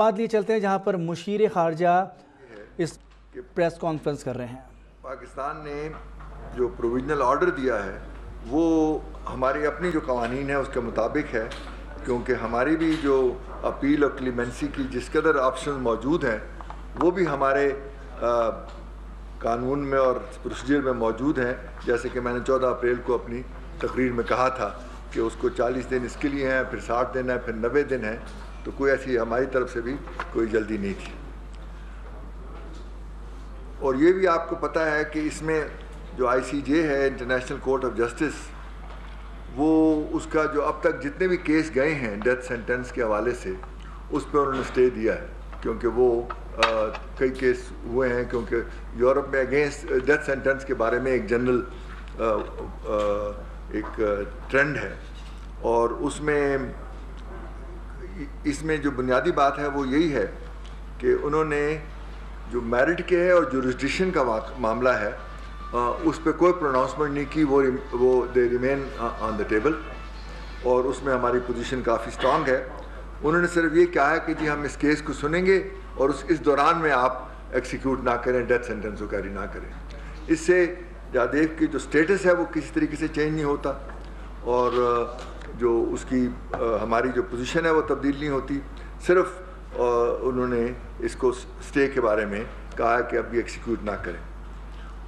بات لیے چلتے ہیں جہاں پر مشیر خارجہ اس پریس کانفرنس کر رہے ہیں۔ پاکستان نے جو پروویژنل آرڈر دیا ہے وہ ہماری اپنی جو قوانین ہیں اس کے مطابق ہے، کیونکہ ہماری بھی جو اپیل اور کلیمنسی کی جس قدر آپشنز موجود ہیں وہ بھی ہمارے قانون میں اور پروسیجر میں موجود ہیں۔ جیسے کہ میں نے 14 اپریل کو اپنی تقریر میں کہا تھا کہ اس کو 40 دن اس کے لیے ہیں، پھر 60 دن ہے، پھر 90 دن ہے، تو کوئی ایسی ہماری طرف سے بھی کوئی جلدی نہیں تھی۔ اور یہ بھی آپ کو پتہ ہے کہ اس میں جو ICJ ہے، انٹرنیشنل کورٹ آف جسٹس، وہ اس کا جو اب تک جتنے بھی کیس گئے ہیں ڈیتھ سینٹنس کے حوالے سے اس پہ انہوں نے اسٹے دیا ہے، کیونکہ وہ کئی کیس ہوئے ہیں، کیونکہ یورپ میں اگینسٹ ڈیتھ سینٹنس کے بارے میں ایک جنرل ایک ٹرینڈ ہے، اور اس میں جو بنیادی بات ہے وہ یہی ہے کہ انہوں نے جو میرٹ کے ہے اور جورسڈکشن کا معاملہ ہے اس پہ کوئی پروناؤنسمنٹ نہیں کی، وہ they remain on the table, اور اس میں ہماری پوزیشن کافی اسٹرانگ ہے۔ انہوں نے صرف یہ کہا ہے کہ جی ہم اس کیس کو سنیں گے اور اس دوران میں آپ ایکسیکیوٹ نہ کریں، ڈیتھ سینٹنس کو کیری نہ کریں۔ اس سے جادیو کی جو سٹیٹس ہے وہ کسی طریقے سے چینج نہیں ہوتا، اور جو اس کی ہماری جو پوزیشن ہے وہ تبدیل نہیں ہوتی، صرف انہوں نے اس کو سٹے کے بارے میں کہا کہ اب یہ ایکسیکیوٹ نہ کریں۔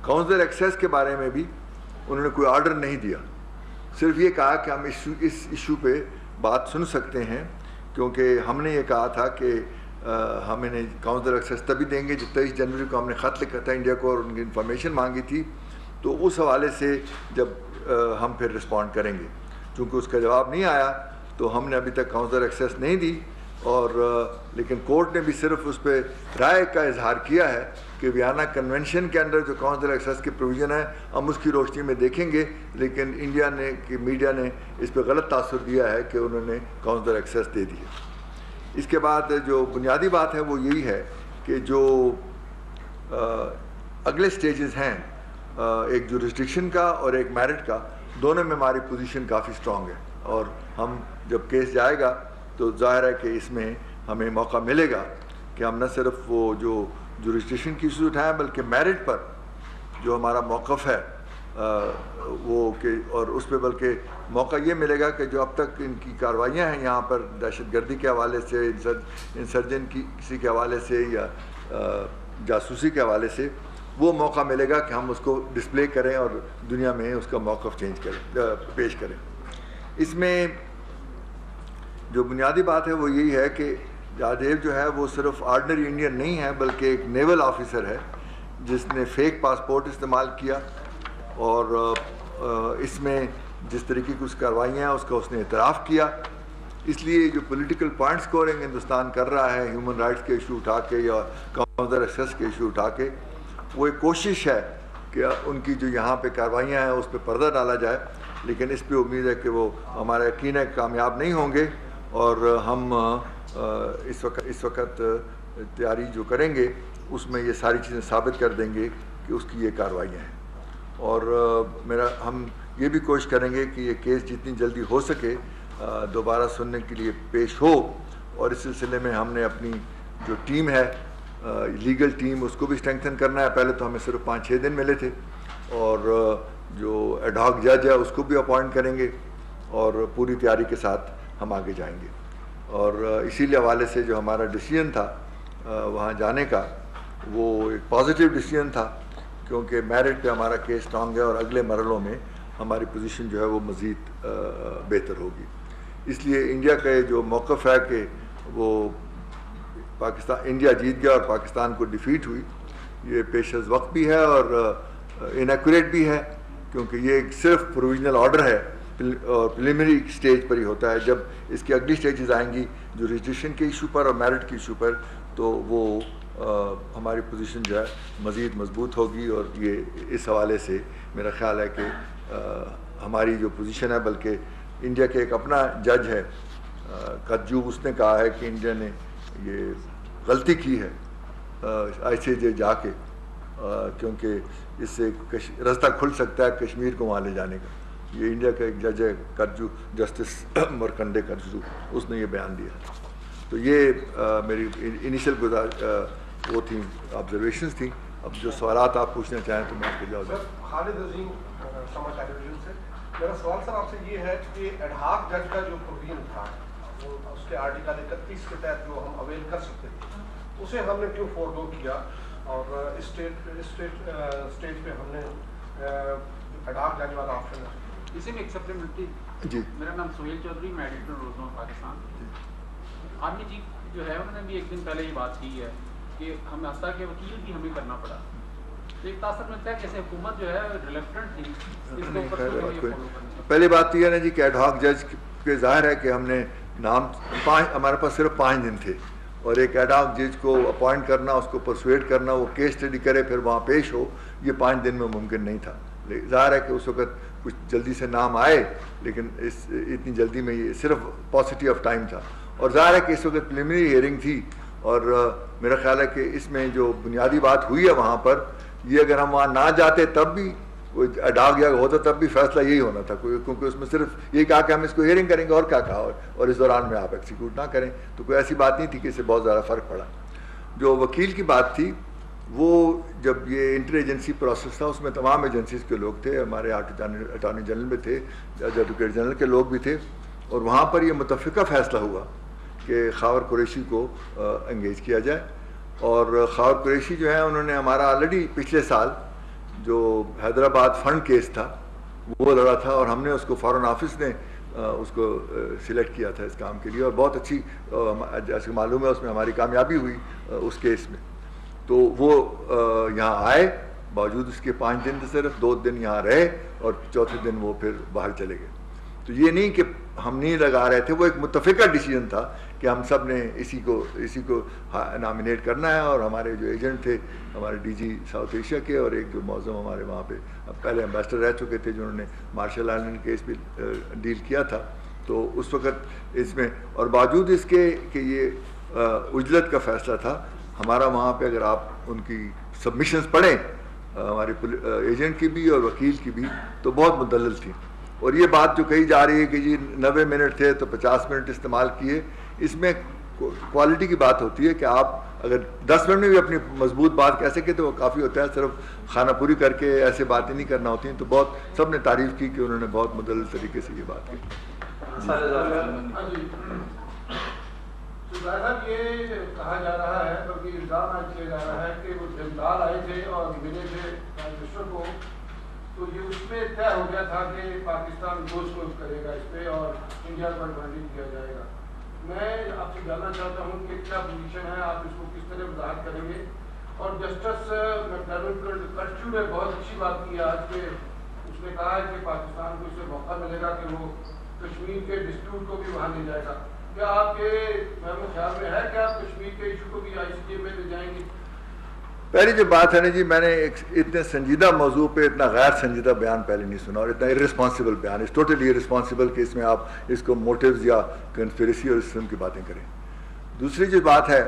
کاؤنسلر ایکسیس کے بارے میں بھی انہوں نے کوئی آرڈر نہیں دیا، صرف یہ کہا کہ ہم اس ایشو پہ بات سن سکتے ہیں، کیونکہ ہم نے یہ کہا تھا کہ ہمیں نے کاؤنسلر ایکسیس تبھی دیں گے جب 23 جنوری کو ہم نے خط لکھا تھا انڈیا کو اور ان کی انفارمیشن مانگی تھی، تو اس حوالے سے جب ہم پھر رسپونڈ کریں گے۔ چونکہ اس کا جواب نہیں آیا تو ہم نے ابھی تک کاؤنسلر ایکسیس نہیں دی، اور لیکن کورٹ نے بھی صرف اس پہ رائے کا اظہار کیا ہے کہ ویانا کنونشن کے اندر جو کاؤنسلر ایکسیس کی پروویژن ہے ہم اس کی روشنی میں دیکھیں گے، لیکن انڈیا نے کہ میڈیا نے اس پہ غلط تاثر دیا ہے کہ انہوں نے کاؤنسلر ایکسیس دے دی ہے۔ اس کے بعد جو بنیادی بات ہے وہ یہی ہے کہ جو اگلے سٹیجز ہیں، ایک جورسڈکشن کا اور ایک میرٹ کا، دونوں میں ہماری پوزیشن کافی اسٹرانگ ہے، اور ہم جب کیس جائے گا تو ظاہر ہے کہ اس میں ہمیں موقع ملے گا کہ ہم نہ صرف وہ جو جورسڈکشن کی ایشوز اٹھائیں بلکہ میرٹ پر جو ہمارا موقف ہے وہ کہ، اور اس پہ بلکہ موقع یہ ملے گا کہ جو اب تک ان کی کارروائیاں ہیں یہاں پر دہشت گردی کے حوالے سے، انسرجن کی کسی کے حوالے سے یا جاسوسی کے حوالے سے، وہ موقع ملے گا کہ ہم اس کو ڈسپلے کریں اور دنیا میں اس کا موقف پیش کریں۔ اس میں جو بنیادی بات ہے وہ یہی ہے کہ جادیو جو ہے وہ صرف آرڈنری انڈین نہیں ہے بلکہ ایک نیول آفیسر ہے جس نے فیک پاسپورٹ استعمال کیا، اور اس میں جس طریقے کی اس کارروائیاں ہیں اس کا اس نے اعتراف کیا۔ اس لیے جو پولیٹیکل پوائنٹ سکورنگ ہندوستان کر رہا ہے ہیومن رائٹس کے ایشو اٹھا کے یا کاؤنسلر ایکسیس کے ایشو اٹھا کے، وہ ایک کوشش ہے کہ ان کی جو یہاں پہ کارروائیاں ہیں اس پہ پردہ ڈالا جائے، لیکن اس پہ امید ہے کہ وہ ہمارا یقین ہے کامیاب نہیں ہوں گے، اور ہم اس وقت تیاری جو کریں گے اس میں یہ ساری چیزیں ثابت کر دیں گے کہ اس کی یہ کارروائیاں ہیں، اور ہم یہ بھی کوشش کریں گے کہ یہ کیس جتنی جلدی ہو سکے دوبارہ سننے کے لیے پیش ہو، اور اس سلسلے میں ہم نے اپنی جو ٹیم ہے لیگل ٹیم اس کو بھی اسٹرینگتھن کرنا ہے۔ پہلے تو ہمیں صرف 5-6 دن ملے تھے، اور جو ایڈ ہاک جج ہے اس کو بھی اپوائنٹ کریں گے، اور پوری تیاری کے ساتھ ہم آگے جائیں گے۔ اور اسی لیے حوالے سے جو ہمارا ڈیسیژن تھا وہاں جانے کا وہ ایک پازیٹیو ڈیسیژن تھا، کیونکہ میرٹ پہ ہمارا کیس اسٹرانگ ہے اور اگلے مرحلوں میں ہماری پوزیشن جو ہے وہ مزید بہتر ہوگی۔ اس لیے انڈیا کا جو موقف ہے کہ وہ انڈیا جیت گیا اور پاکستان کو ڈیفیٹ ہوئی، یہ پیش از وقت بھی ہے اور انیکوریٹ بھی ہے، کیونکہ یہ صرف پروویژنل آرڈر ہے اور پریلیمنری سٹیج پر ہی ہوتا ہے۔ جب اس کی اگلی سٹیجز آئیں گی جورسڈکشن کے ایشو پر اور میرٹ کے ایشو پر، تو وہ ہماری پوزیشن جو ہے مزید مضبوط ہوگی، اور یہ اس حوالے سے میرا خیال ہے کہ ہماری جو پوزیشن ہے، بلکہ انڈیا کے ایک اپنا جج ہے کجو، اس نے کہا ہے کہ انڈیا نے یہ غلطی کی ہے ICJ جا کے، کیونکہ اس سے رستہ کھل سکتا ہے کشمیر کو وہاں لے جانے کا۔ یہ انڈیا کا ایک جج ہے کجو، جسٹس مرکنڈے کجو، اس نے یہ بیان دیا ہے۔ تو یہ میری انیشل وہ تھیں آبزرویشنز تھیں. اب جو سوالات آپ پوچھنا چاہیں تو میں آپ کو جواب دوں. خالد عظیم سما ٹیلی ویژن سے. میرا سوال سر آپ سے یہ ہے کہ ایڈ ہاک جج کا جو پروویژن تھا وہ اس کے آرٹیکل 31 کے تحت جو ہم اویل کر سکتے تھے اسے ہم نے کیوں فورگو کیا اور اسٹیج پہ ہم نے ایڈ ہاک جج والا آپشن ہے. اسی میں ایک سپلیمنٹری. جی میرا نام سہیل چودھری, میں ایڈیٹر روزنامہ پاکستان. آرمی چیف جو ہے انہوں نے بھی ایک دن پہلے یہ بات کی ہے کہ ہمیں حتیٰ کہ وکیل بھی ہمیں کرنا پڑا. تو ایک تاثر ملتا ہے کہ حکومت جو ہے ریلیکٹنٹ تھی اس کے اوپر فالو کرنا. پہلی بات تو یہ نا جی کہ ایڈ ہاک جج کے ظاہر ہے کہ ہم نے نام ہمارے پاس صرف 5 دن تھے اور ایک ایڈ ہاک جج کو اپوائنٹ کرنا, اس کو پرسویٹ کرنا, وہ کیس اسٹڈی کرے پھر وہاں پیش ہو, یہ 5 دن میں ممکن نہیں تھا. ظاہر ہے کہ اس وقت کچھ جلدی سے نام آئے لیکن اتنی جلدی میں یہ صرف پاسٹی آف ٹائم تھا. اور ظاہر ہے کہ اس وقت پریلیمنری ہیئرنگ تھی اور میرا خیال ہے کہ اس میں جو بنیادی بات ہوئی ہے وہاں پر, یہ اگر ہم وہاں نہ جاتے تب بھی کوئی اڈاگ یا ہوتا تب بھی فیصلہ یہی ہونا تھا, کیونکہ اس میں صرف یہی کہا کہ ہم اس کو ہیئرنگ کریں گے اور کیا کہا, اور اس دوران میں آپ ایکسیکیوٹ نہ کریں. تو کوئی ایسی بات نہیں تھی کہ اس سے بہت زیادہ فرق پڑا. جو وکیل کی بات تھی وہ جب یہ انٹر ایجنسی پروسیس تھا اس میں تمام ایجنسیز کے لوگ تھے, ہمارے اٹارنی جنرل میں تھے, ایڈوکیٹ جنرل کے لوگ بھی تھے, اور وہاں پر یہ متفقہ فیصلہ ہوا کہ خاور قریشی کو انگیج کیا جائے. اور خاور قریشی جو ہیں انہوں نے ہمارا آلریڈی پچھلے سال جو حیدرآباد فنڈ کیس تھا وہ لڑا تھا اور ہم نے اس کو فارن آفس نے اس کو سلیکٹ کیا تھا اس کام کے لیے, اور بہت اچھی جیسے معلوم ہے اس میں ہماری کامیابی ہوئی اس کیس میں. تو وہ یہاں آئے, باوجود اس کے 5 دن تھے, صرف 2 دن یہاں رہے اور چوتھے دن وہ پھر باہر چلے گئے. تو یہ نہیں کہ ہم نہیں لگا رہے تھے, وہ ایک متفقہ ڈیسیجن تھا کہ ہم سب نے اسی کو نامینیٹ کرنا ہے. اور ہمارے جو ایجنٹ تھے ہمارے ڈی جی ساؤتھ ایشیا کے اور ایک جو معظم ہمارے وہاں پہ پہلے امبیسڈر رہ چکے تھے جنہوں نے مارشل آئلینڈ کیس بھی ڈیل کیا تھا, تو اس وقت اس میں, اور باوجود اس کے کہ یہ اجلت کا فیصلہ تھا, ہمارا وہاں پہ اگر آپ ان کی سبمیشنز پڑھیں ہمارے ایجنٹ کی بھی اور وکیل کی بھی تو بہت مدلل تھی. اور یہ بات جو کہی جا رہی ہے کہ جی 90 منٹ تھے تو 50 منٹ استعمال کیے, اس میں کوالٹی کی بات ہوتی ہے کہ آپ اگر 10 منٹ میں بھی اپنی مضبوط بات کہہ سکے تو وہ کافی ہوتا ہے, صرف خانہ پوری کر کے ایسے باتیں نہیں کرنا ہوتی ہیں. تو بہت سب نے تعریف کی کہ انہوں نے بہت مدلل طریقے سے یہ بات کی. صاحب یہ کہا جا رہا ہے بلکہ الزام کیا جا رہا ہے کہ وہ جنرال آئے تھے اور ملے تھے پرائم منسٹر کو, تو یہ اس میں طے ہو گیا تھا کہ پاکستان گوش کرے گا اس پہ اور انڈیا پر بانڈنگ کیا جائے گا. میں آپ سے جاننا چاہتا ہوں کہ کیا پوزیشن ہے, آپ اس کو کس طرح وضاحت کریں گے. اور جسٹس کرچو نے بہت اچھی بات کی آج کے, اس نے کہا ہے کہ پاکستان کو اس سے موقع ملے گا کہ وہ کشمیر کے ڈسپیوٹ کو بھی وہاں لے جائے گا. کیا آپ کے خیال میں ہے کہ آپ کشمیر کے ایشو کو بھی ICJ میں لے جائیں گے؟ پہلی جو بات ہے نا جی, میں نے ایک اتنے سنجیدہ موضوع پہ اتنا غیر سنجیدہ بیان پہلے نہیں سنا, اور اتنا irresponsible بیان, اس ٹوٹلی irresponsible کہ اس میں آپ اس کو موٹیوز یا کنسپریسی اور اس قسم کی باتیں کریں. دوسری جو بات ہے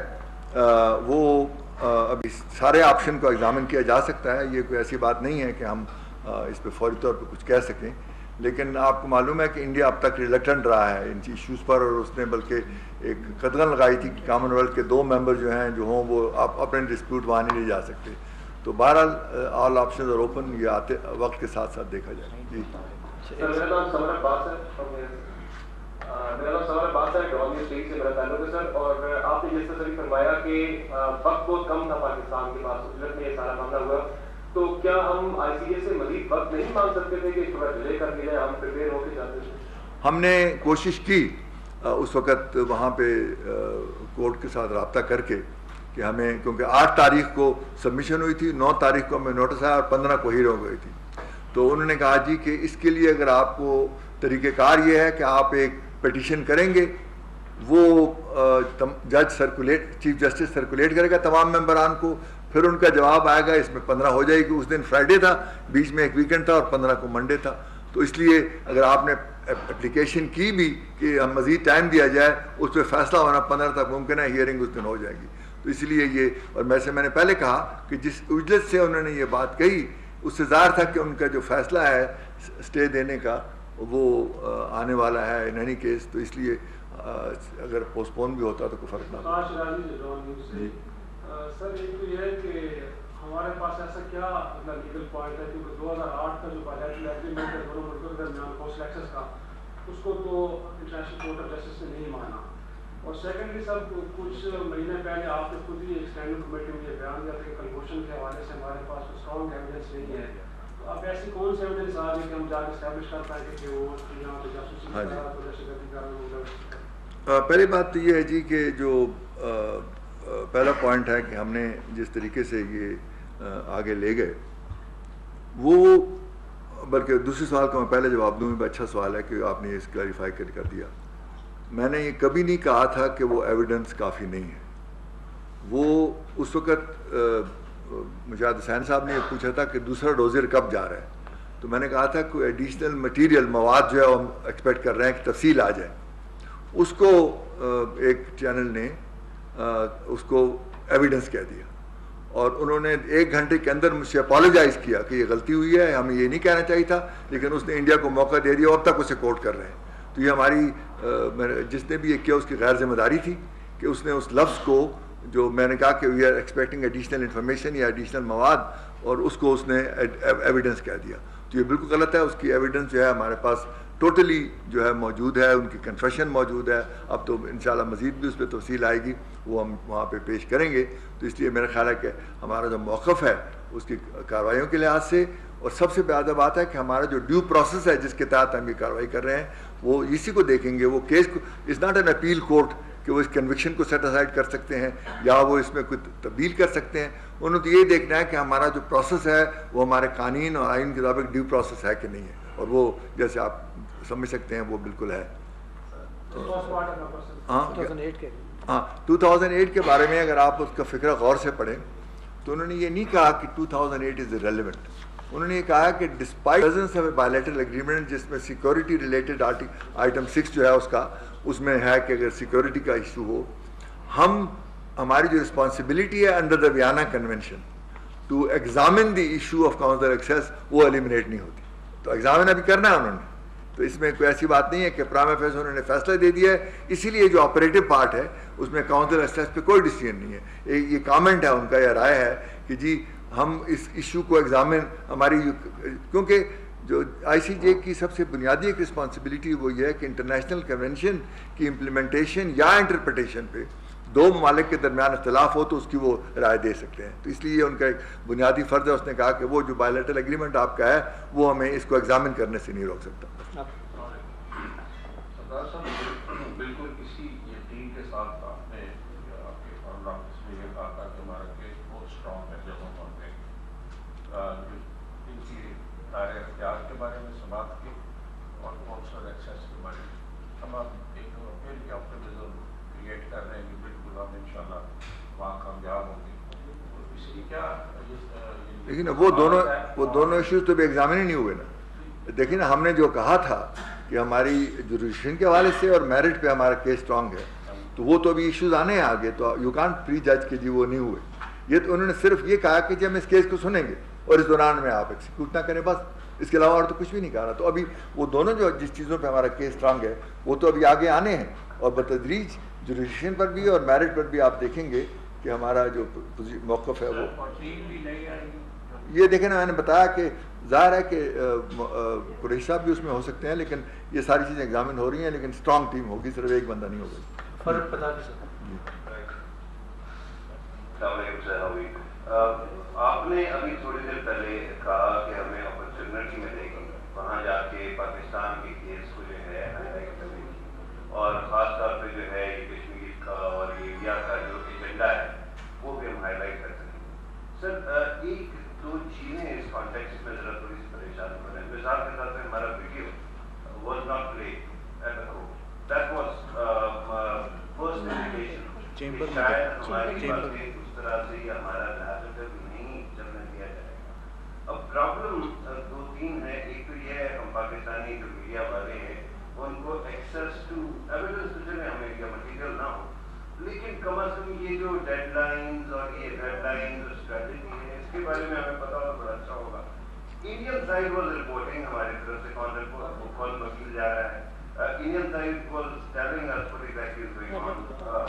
وہ ابھی سارے آپشن کو ایگزامن کیا جا سکتا ہے, یہ کوئی ایسی بات نہیں ہے کہ ہم اس پہ فوری طور پہ کچھ کہہ سکیں. لیکن آپ کو معلوم ہے کہ انڈیا اب تک ریلیکٹنٹ رہا ہے ان ایشوز پر, اور اس نے بلکہ ایک قدغن لگائی تھی کہ کامن ویلتھ کے 2 ممبر جو ہیں جو ہوں وہ آپ اپنے ڈسپیوٹ وہاں نہیں لے جا سکتے. تو بہرحال آل آپشنز آر اوپن, یہ آتے وقت کے ساتھ ساتھ دیکھا جائے. جی میرا نام سمر عباس ہے, ڈرامیا اسٹیٹ سے میرا تعلق ہے سر. اور آپ نے جیسے سر فرمایا کہ وقت بہت کم تھا پاکستان کے پاس, اجلت میں یہ سارا معاملہ ہوا, تو کیا ہم ICJ سے مزید وقت نہیں مانگ سکتے تھے کہ تھوڑا ڈیلے کر دیا جائے, ہم پریپیئر ہو کے جاتے تھے؟ ہم نے کوشش کی اس وقت وہاں پہ کورٹ کے ساتھ رابطہ کر کے کہ ہمیں, کیونکہ 8 تاریخ کو سبمیشن ہوئی تھی, 9 تاریخ کو ہمیں نوٹس آیا اور 15 کو ہیئرنگ ہو گئی تھی. تو انہوں نے کہا جی کہ اس کے لیے اگر آپ کو طریقہ کار یہ ہے کہ آپ ایک پٹیشن کریں گے, وہ جج چیف جسٹس سرکولیٹ کرے گا تمام ممبران کو, پھر ان کا جواب آئے گا, اس میں 15 ہو جائے گی. اس دن فرائیڈے تھا, بیچ میں ایک ویکینڈ تھا, اور 15 کو منڈے تھا. تو اس لیے اگر آپ نے اپلیکیشن کی بھی کہ ہم مزید ٹائم دیا جائے, اس پہ فیصلہ ہونا 15 تک ممکن ہے, ہیئرنگ اس دن ہو جائے گی. تو اس لیے یہ, اور میں نے پہلے کہا کہ جس اجلت سے انہوں نے یہ بات کہی اس سے ظاہر تھا کہ ان کا جو فیصلہ ہے اسٹے دینے کا وہ آنے والا ہے ان اینی کیس. تو اس لیے اگر پوسٹ پون بھی ہوتا تو کوئی فرق نہ ہوتا. سر ایک تو یہ ہے کہ ہمارے پاس ایسا کیا لیگل پوائنٹ ہے کیونکہ 2008 کا جو بائلیٹرل ایگریمنٹ ہے دونوں ملکوں کے درمیان کوسٹل ایکسس کا, اس کو تو انٹرنیشنل کورٹ آف جسٹس نے نہیں مانا. اور سیکنڈلی سر کچھ مہینے پہلے آپ نے خود ہی ایک اسٹینڈنگ کمیٹی میں یہ بیان دیا کہ کلبھوشن کے حوالے سے ہمارے پاس اسٹرانگ ایویڈنس نہیں ہے. تو آپ ایسی کون سی ایویڈنس آ رہی ہے کہ ہم جا کے اسٹیبلش کر پائیں کہ وہ یہاں پہ جاسوسی کر رہا ہے, دہشت گردی کر رہا ہے؟ پہلی بات تو یہ ہے جی کہ جو پہلا پوائنٹ ہے کہ ہم نے جس طریقے سے یہ آگے لے گئے وہ, بلکہ دوسرے سوال کا میں پہلے جواب دوں, اچھا سوال ہے کہ آپ نے اس کلیریفائی کر دیا. میں نے یہ کبھی نہیں کہا تھا کہ وہ ایویڈنس کافی نہیں ہے. وہ اس وقت مجاہد حسین صاحب نے یہ پوچھا تھا کہ دوسرا ڈوزر کب جا رہا ہے, تو میں نے کہا تھا کوئی ایڈیشنل مٹیریل مواد جو ہے وہ ہم ایکسپیکٹ کر رہے ہیں کہ تفصیل آ جائے. اس کو ایک چینل نے اس کو ایویڈنس کہہ دیا اور انہوں نے 1 گھنٹے کے اندر مجھ سے اپالوجائز کیا کہ یہ غلطی ہوئی ہے, ہمیں یہ نہیں کہنا چاہیے تھا, لیکن اس نے انڈیا کو موقع دے دیا اور اب تک اسے کوٹ کر رہے ہیں. تو یہ ہماری جس نے بھی یہ کیا اس کی غیر ذمہ داری تھی کہ اس نے اس لفظ کو, جو میں نے کہا کہ we are expecting additional information یا ایڈیشنل مواد, اور اس کو اس نے ایویڈنس کہہ دیا. تو یہ بالکل غلط ہے. اس کی ایویڈنس جو ہے ہمارے پاس ٹوٹلی جو ہے موجود ہے, ان کی کنفیشن موجود ہے. اب تو انشاءاللہ مزید بھی اس پہ تفصیل آئے گی, وہ ہم وہاں پہ پیش کریں گے. تو اس لیے میرا خیال ہے کہ ہمارا جو موقف ہے اس کی کارروائیوں کے لحاظ سے, اور سب سے زیادہ بات ہے کہ ہمارا جو ڈیو پروسیس ہے جس کے تحت ہم یہ کارروائی کر رہے ہیں وہ اسی کو دیکھیں گے. وہ کیس کو is not an appeal court کہ وہ اس کنوکشن کو سیٹ اسائڈ کر سکتے ہیں یا وہ اس میں کوئی تبدیل کر سکتے ہیں. انہوں نے تو یہ دیکھنا ہے کہ ہمارا جو پروسیس ہے وہ ہمارے قانون اور آئین کے مطابق ڈیو پروسیس ہے کہ نہیں ہے, اور وہ جیسے آپ سمجھ سکتے ہیں وہ بالکل ہے. ہاں 2008 کے بارے میں اگر آپ اس کا فکرہ غور سے پڑھیں تو انہوں نے یہ نہیں کہا کہ 2008 از irrelevant. انہوں نے یہ کہا کہ despite presence of a bilateral agreement جس میں سیکورٹی ریلیٹڈ آئٹم 6 جو ہے اس کا, اس میں ہے کہ اگر سیکورٹی کا ایشو ہو, ہماری جو رسپانسبلٹی ہے under the Vienna convention to examine the issue of counsel access, وہ ایلیمنیٹ نہیں ہوتی. تو ایگزامن ابھی کرنا ہے انہوں نے. تو اس میں کوئی ایسی بات نہیں ہے کہ پرائم فیس انہوں نے فیصلہ دے دیا ہے, اسی لیے جو آپریٹو پارٹ ہے اس میں کاؤنسل ایکسیس پہ کوئی ڈیسیژن نہیں ہے. یہ کامنٹ ہے ان کا, یہ رائے ہے کہ جی ہم اس ایشو کو ایگزامن ہماری, کیونکہ جو آئی سی جے کی سب سے بنیادی ایک رسپانسبلٹی وہ یہ ہے کہ انٹرنیشنل کنونشن کی امپلیمنٹیشن یا انٹرپریٹیشن پہ 2 ممالک کے درمیان اختلاف ہو تو اس کی وہ رائے دے سکتے ہیں. تو اس لیے ان کا ایک بنیادی فرض ہے. اس نے کہا کہ وہ جو بائلیٹرل ایگریمنٹ آپ کا ہے وہ ہمیں اس کو ایگزامن کرنے سے نہیں روک سکتا. بالکل اسی یقین کے ساتھ آپ نے آپ کے فارمولا میں یہ کہا تھا کہ ہمارا کیس بہت اسٹرانگ ہے جب ہم ان کی دائرۂ اختیار کے بارے میں سماعت کی اور کاؤنسل ایکسیس کے بارے میں ہم آپ ایک پھر بھی آپٹمزم کریٹ کر رہے ہیں کہ بالکل ہم انشاءاللہ وہاں کامیاب ہوں گے. اس کی کیا لیکن وہ دونوں ایشوز تو بھی ایگزامن ہی نہیں ہوئے نا. دیکھیں نا, ہم نے جو کہا تھا کہ ہماری جوریڈکشن کے حوالے سے اور میرٹ پہ ہمارا کیس اسٹرانگ ہے, تو وہ تو ابھی ایشوز آنے ہیں آگے, تو یو کانٹ پری جج کہ جی وہ نہیں ہوئے. یہ تو انہوں نے صرف یہ کہا کہ جی ہم اس کیس کو سنیں گے اور اس دوران میں آپ ایکسیکیوٹ نہ کریں, بس اس کے علاوہ اور تو کچھ بھی نہیں کہا. تو ابھی وہ دونوں جو جس چیزوں پہ ہمارا کیس اسٹرانگ ہے وہ تو ابھی آگے آنے ہیں, اور بتدریج جوریڈکشن پر بھی اور میرٹ پر بھی آپ دیکھیں گے کہ ہمارا جو موقف ہے وہ یہ دیکھیں نا. میں نے بتایا کہ ظاہر ہے کہ قریشی صاحب بھی اس میں ہو سکتے ہیں, لیکن یہ ساری چیزیں ایگزامن ہو رہی ہیں, لیکن اسٹرانگ ٹیم ہوگی, صرف ایک بندہ نہیں ہوگا. فرق بتا دیں سر. السلام علیکم سر. آپ نے ابھی تھوڑی دیر پہلے کہا کہ ہمیں اپرچونٹی ملے گی وہاں جا کے پاکستان کے کیس کو جو ہے ہائی لائٹ کرنے کی, اور خاص طور پہ جو ہے یہ کشمیر کا اور یہ انڈیا کا جو ایجنڈا ہے وہ بھی ہم ہائی لائٹ کر سکیں. سر ایک 2 چیزیں اس کانٹیکسٹ میں ذرا تھوڑی سی پریشان ہو رہے ہیں. مثال کے طور پہ ہمارا video was not play at the court, that was first indication شاید ہماری باتیں اس طرح سے یا ہمارا نیریٹو نہیں چلنے دیا جائے گا. اب پرابلم 2-3 ہے. ایک تو یہ ہے ہم پاکستانی جو میڈیا والے ہیں ان کو ایکسیس ٹو ایویڈنس تو چلے ہمیں یا مٹیریل نہ ہو, لیکن کم از کم یہ جو ڈیڈ لائنز اور یہ ڈیڈ لائنز اور اسٹریٹجی ہے اس کے بارے میں ہمیں پتا ہو تو بڑا اچھا ہوگا. انڈین سائڈ واز رپورٹنگ ہماری طرف سے کون وکیل جا رہا ہے, Indian side was telling us what exactly is going on.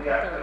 reactor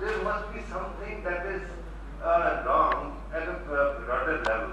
there must be something that is wrong at a broader level.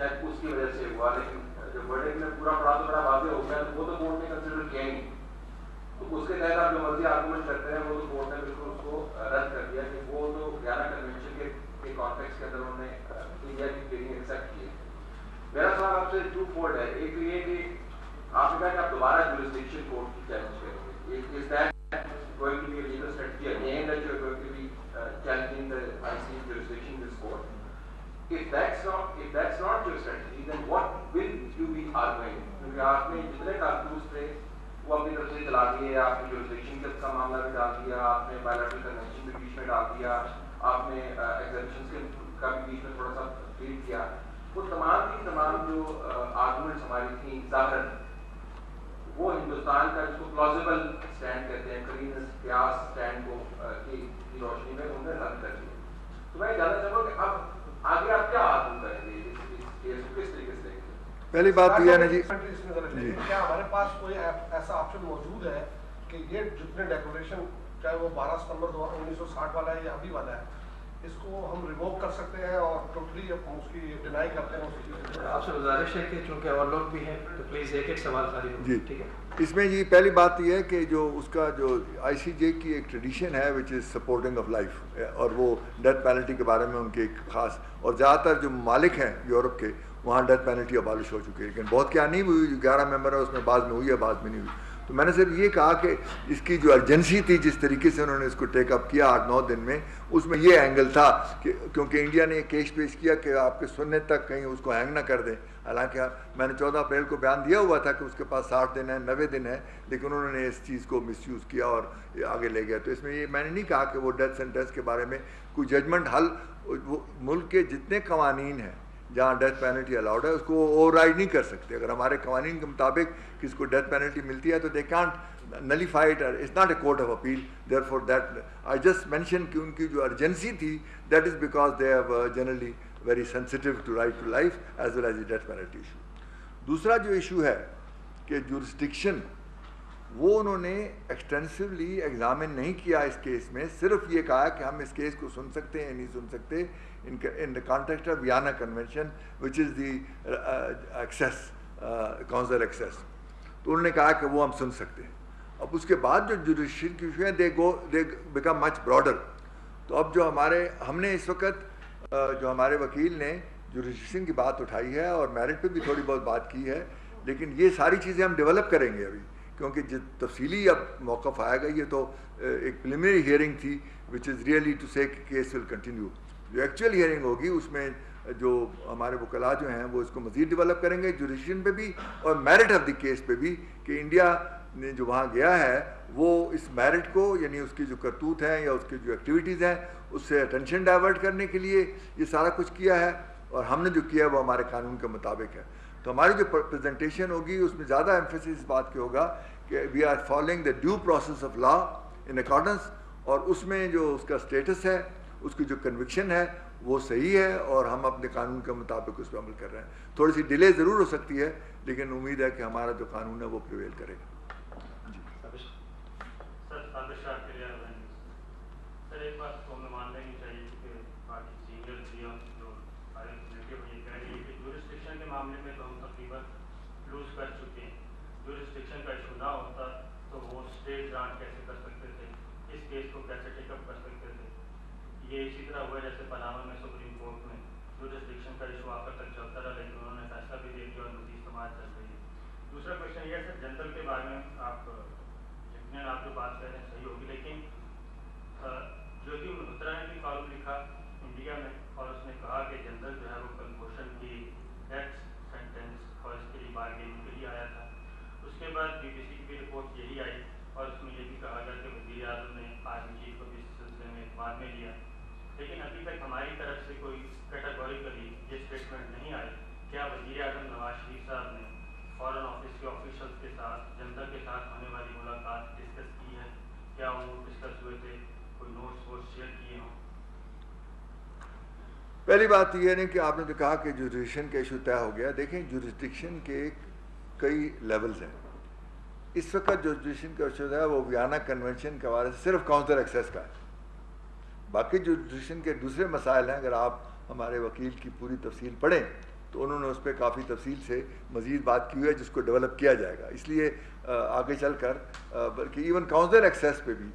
شاید اس کی وجہ سے ہوا, لیکن جب ورڈکٹ میں پورا پڑھا تو بڑا واضح ہو گیا, تو وہ تو کورٹ نے کنسیڈر کیا ہی نہیں. تو اس کے تحت آپ جو مرضی آرگومنٹ کرتے ہیں وہ تو کورٹ نے بالکل اس کو رد کر دیا کہ وہ تو گیانا کنونشن کے کانٹیکس کے اندر انہوں نے انڈیا کی پلیڈنگ ایکسیپٹ کی ہے. میرا سوال آپ سے ٹو فولڈ ہے. ایک تو یہ کہ آپ نے کہا کہ آپ دوبارہ جورسڈکشن کورٹ کی چیلنج کریں گے. Is that going to be a legal strategy again that you are going to be challenging the ICC jurisdiction in this court? If that's not your strategy, then what will you be arguing? کیونکہ آپ نے جتنے کارتوس تھے وہ اپنی طرف سے چلا دیے, آپ نے جورسڈکشن کا معاملہ بھی ڈال دیا, آپ نے بائیلیٹرل کنونشن بھی بیچ میں ڈال دیا, آپ نے ایگزیبشنز کا بھی بیچ میں تھوڑا سا ٹریٹ کیا. وہ تمام جو آرگومنٹس ہماری تھیں ظاہر وہ ہندوستان کا جس کو پلازیبل اسٹینڈ کہتے ہیں, قرین قیاس اسٹینڈ کو کی روشنی میں انہوں نے رد کر دیا. تو میں جاننا چاہوں گا کہ اب آگے آپ کیا آرگو کریں گے اس کیس کو, کس طریقے سے دیکھیں گے؟ پہلی بات یہ ہے نا جی, کیا ہمارے پاس کوئی ایسا آپشن موجود ہے کہ یہ جتنے ڈیکلریشن چاہے وہ 12 ستمبر 1960 والا ہے یا ابھی والا ہے, اس کو ہم ریووک کر سکتے ہیں اور ٹوٹلی اس کی ڈینائی کرتے ہیں؟ آپ سے گزارش ہے کہ چونکہ اور لوگ بھی ہیں تو پلیز ایک سوال خالی جی ٹھیک ہے. اس میں جی پہلی بات یہ ہے کہ جو اس کا جو آئی سی جے کی ایک ٹریڈیشن ہے وچ از سپورٹنگ آف لائف, اور وہ ڈیتھ پینلٹی کے بارے میں ان کے ایک خاص, اور زیادہ تر جو ممالک ہیں یورپ کے وہاں ڈیتھ پینلٹی ابالش ہو چکی ہے, لیکن بہت کیا نہیں ہوئی, 11 ممبر ہے اس میں بعض میں ہوئی ہے بعض میں نہیں ہوئی. تو میں نے صرف یہ کہا کہ اس کی جو ارجنسی تھی جس طریقے سے انہوں نے اس کو ٹیک اپ کیا 8-9 دن میں, اس میں یہ اینگل تھا کہ کیونکہ انڈیا نے یہ کیس پیش کیا کہ آپ کے سننے تک کہیں اس کو ہینگ نہ کر دیں. حالانکہ میں نے 14 اپریل کو بیان دیا ہوا تھا کہ اس کے پاس 60 دن ہے 90 دن ہے, لیکن انہوں نے اس چیز کو مس یوز کیا اور آگے لے گیا. تو اس میں یہ میں نے نہیں کہا کہ وہ ڈیتھ سینٹینس کے بارے میں کوئی ججمنٹ حل, وہ ملک کے جتنے قوانین ہیں جہاں ڈیتھ پینلٹی الاؤڈ ہے اس کو اوور رائڈ نہیں کر سکتے. اگر ہمارے قوانین کے مطابق کس کو ڈیتھ پینلٹی ملتی ہے تو they can't nullify it, it's not a court of appeal. Therefore that I just mention کہ ان کی جو ارجنسی تھی that is because they have generally very sensitive to right to life as well as the death penalty issue. دوسرا جو issue ہے کہ jurisdiction, وہ انہوں نے ایکسٹینسولی ایگزامن نہیں کیا اس کیس میں, صرف یہ کہا کہ ہم اس کیس کو سن سکتے ہیں نہیں سن سکتے in the context of Vienna Convention which is the access consular access. تو انہوں نے کہا کہ وہ ہم سن سکتے ہیں. اب اس کے بعد جو جوڈیشل کی ایشو ہے they become much broader. تو اب جو ہم نے اس وقت جو ہمارے وکیل نے جوڈیشن کی بات اٹھائی ہے اور میرٹ پہ بھی تھوڑی بہت بات کی ہے, لیکن یہ ساری چیزیں ہم ڈیولپ کریں گے ابھی, کیونکہ تفصیلی اب موقف آئے گا. یہ تو ایک پریلیمنری ہیئرنگ تھی which is really to say کہ کیس will continue. جو ایکچوئل ہیئرنگ ہوگی اس میں جو ہمارے وکلاء جو ہیں وہ اس کو مزید ڈیولپ کریں گے جوڈیشن پہ بھی اور میرٹ آف دی کیس پہ بھی, کہ انڈیا نے جو وہاں گیا ہے وہ اس میرٹ کو, یعنی اس کی جو کرتوت ہیں یا اس کی جو ایکٹیویٹیز ہیں اس سے اٹینشن ڈائیورٹ کرنے کے لیے یہ سارا کچھ کیا ہے, اور ہم نے جو کیا ہے وہ ہمارے قانون کے مطابق ہے. تو ہماری جو پریزنٹیشن ہوگی اس میں زیادہ ایمفیسس اس بات کے ہوگا کہ we are following the due process of law in accordance, اور اس میں جو اس کا اسٹیٹس ہے, اس کی جو کنوکشن ہے وہ صحیح ہے, اور ہم اپنے قانون کے مطابق اس پہ عمل کر رہے ہیں. تھوڑی سی ڈیلے ضرور ہو سکتی ہے, لیکن امید ہے کہ ہمارا جو قانون ہے وہ پریویل کرے گا. سر ایک بات کو ہمیں مان لینی چاہیے کہ پارٹی سینئر جو کہ جورسڈکشن کے معاملے میں تو ہم تقریباً لوز کر چکے ہیں. جورسڈکشن کا ایشو نہ ہوتا تو وہ اسٹیٹ گرانٹ کیسے کر سکتے تھے, اس کیس کو کیسے ٹیک اپ کر سکتے تھے. یہ اسی طرح ہوا جیسے پناما میں سپریم کورٹ میں جورسڈکشن کا ایشو آخر تک چلتا رہا, لیکن انہوں نے فیصلہ بھی دے دیا اور مزید سماعت چل رہی ہے. دوسرا کوشچن یہ ہے سر, جنتل کے بارے میں آپ جو بات کر رہے ہیں صحیح ہوگی, لیکن جیوتی ملہوترا نے بھی کالم لکھا انڈیا میں اور اس نے کہا کہ جنرل جو ہے وہ کنکوشن کی ڈیتھ سینٹینس اور اس کے لیے بارگیننگ کے لیے آیا تھا. اس کے بعد بی بی سی کی بھی رپورٹ یہی آئی اور اس میں یہ بھی کہا گیا کہ وزیر اعظم نے آرمی چیف کو بھی اس سلسلے میں اعتماد میں لیا, لیکن ابھی تک ہماری طرف سے کوئی کیٹاگوریکلی یہ اسٹیٹمنٹ نہیں آئی. کیا وزیر اعظم نواز شریف صاحب نے فارن آفس کے آفیشلس کے ساتھ جنرل کے ساتھ ہونے والی ملاقات ڈسکس کی ہے؟ کیا وہ ڈسکس ہوئے تھے, کوئی نوٹس ووٹس شیئر کیے ہوں؟ پہلی بات یہ ہے کہ آپ نے جو کہا کہ جوڈیشن کا ایشو طے ہو گیا. دیکھیں جوڈیشن کے کئی لیولز ہیں. اس وقت جو جوڈیشن کا ایشو ہے وہ ویانا کنونشن کے حوالے سے صرف کاؤنسلر ایکسیس کا ہے. باقی جو جوڈیشن کے دوسرے مسائل ہیں, اگر آپ ہمارے وکیل کی پوری تفصیل پڑھیں تو انہوں نے اس پہ کافی تفصیل سے مزید بات کی ہوئی ہے جس کو ڈیولپ کیا جائے گا. اس لیے آگے چل کر بلکہ ایون کاؤنسلر ایکسیس پہ بھی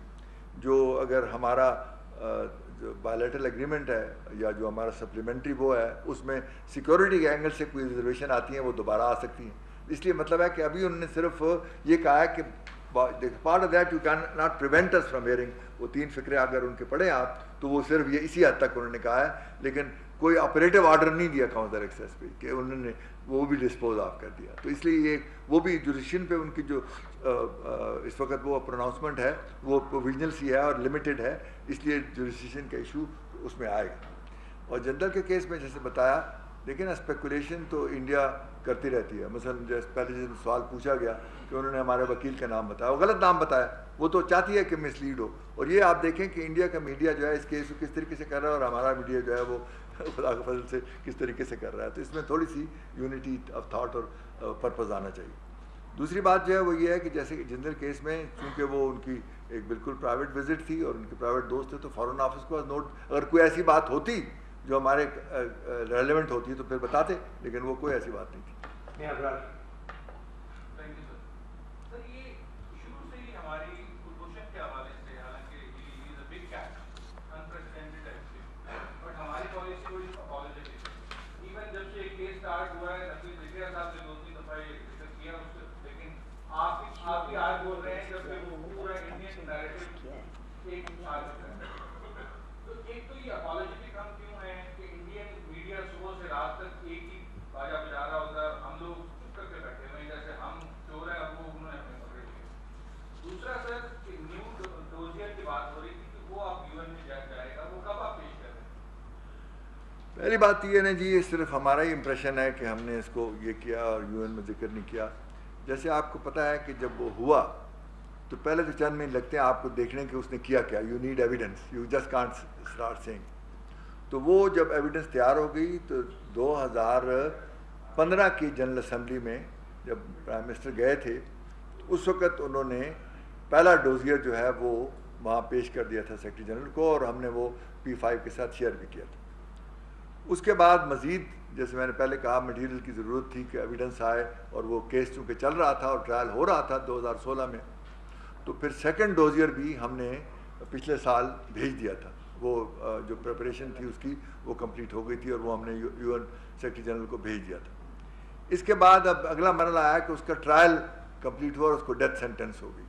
جو اگر ہمارا جو بائیلیٹرل ایگریمنٹ ہے یا جو ہمارا سپلیمنٹری وہ ہے اس میں سیکورٹی کے اینگل سے کوئی ریزرویشن آتی ہیں وہ دوبارہ آ سکتی ہیں. اس لیے مطلب ہے کہ ابھی انہوں نے صرف یہ کہا ہے کہ part of that you can not prevent us from hearing. وہ 3 فقرے اگر ان کے پڑھیں آپ تو وہ صرف یہ اسی حد تک انہوں نے کہا ہے, لیکن کوئی آپریٹو آرڈر نہیں دیا کاؤنسلر ایکسیس پہ کہ انہوں نے وہ بھی ڈسپوز آف کر دیا. تو اس لیے یہ وہ بھی جوریسڈکشن پہ ان کی جو اس وقت وہ پروناؤنسمنٹ ہے وہ پروویژنل سی ہے اور لمیٹڈ ہے, اس لیے جوریسڈکشن کا ایشو اس میں آئے گا. اور جنرل کے کیس میں جیسے بتایا لیکن اسپیکولیشن تو انڈیا کرتی رہتی ہے. مثلا جیسے پہلے جب سوال پوچھا گیا کہ انہوں نے ہمارے وکیل کا نام بتایا, وہ غلط نام بتایا, وہ تو چاہتی ہے کہ مس لیڈ ہو. اور یہ آپ دیکھیں کہ انڈیا کا میڈیا جو ہے اس کیس کو کس طریقے سے کر رہا ہے اور ہمارا میڈیا جو ہے وہ خدا کے فضل سے کس طریقے سے کر رہا ہے. تو اس میں تھوڑی سی یونٹی آف تھاٹ اور پرپز آنا چاہیے. دوسری بات جو ہے وہ یہ ہے کہ جیسے جنرل کیس میں چونکہ وہ ان کی ایک بالکل پرائیویٹ وزٹ تھی اور ان کے پرائیویٹ دوست تھے تو فارن آفس کو نوٹ اگر کوئی ایسی بات ہوتی جو ہمارے ریلیونٹ ہوتی ہے تو پھر بتاتے, لیکن وہ کوئی ایسی بات نہیں تھی. آپ بھی آج بول رہے ہیں جب کہ وہ پورا انڈین نیریٹو ایک تو ایک تو یہ اپالوجیٹک ہم کیوں ہیں کہ انڈین میڈیا صبح سے رات تک ایک ہی باجا بجا رہا ہوتا ہے, ہم لوگ چپ کر کے بیٹھے ہوئے ہیں جیسے ہم چور ہیں اب وہ انہوں نے ہمیں پکڑے ہوئے. دوسرا سر کہ نیو ڈوزیئر کی بات ہو رہی تھی کہ وہ آپ یو این میں جائے گا, وہ کب آپ پیش کر رہے ہیں؟ پہلی بات یہ ہے نا جی, یہ صرف ہمارا ہی امپریشن ہے کہ ہم نے اس کو یہ کیا اور یو این میں ذکر نہیں کیا. جیسے آپ کو پتہ ہے کہ جب وہ ہوا تو پہلے تو چند مہینے لگتے ہیں آپ کو دیکھنے کہ اس نے کیا کیا. You need evidence, you just can't start saying. تو وہ جب ایویڈنس تیار ہو گئی تو 2015 کی جنرل اسمبلی میں جب پرائم منسٹر گئے تھے اس وقت انہوں نے پہلا ڈوزیئر جو ہے وہ وہاں پیش کر دیا تھا سیکرٹری جنرل کو, اور ہم نے وہ P5 کے ساتھ شیئر بھی کیا تھا. اس کے بعد مزید جیسے میں نے پہلے کہا مٹیریل کی ضرورت تھی کہ ایویڈنس آئے, اور وہ کیس چونکہ چل رہا تھا اور ٹرائل ہو رہا تھا 2016 میں, تو پھر سیکنڈ ڈوزیئر بھی ہم نے پچھلے سال بھیج دیا تھا. وہ جو پریپریشن تھی اس کی وہ کمپلیٹ ہو گئی تھی اور وہ ہم نے یو این سیکرٹری جنرل کو بھیج دیا تھا. اس کے بعد اب اگلا مرحلہ آیا کہ اس کا ٹرائل کمپلیٹ ہوا اور اس کو ڈیتھ سینٹنس ہو گئی.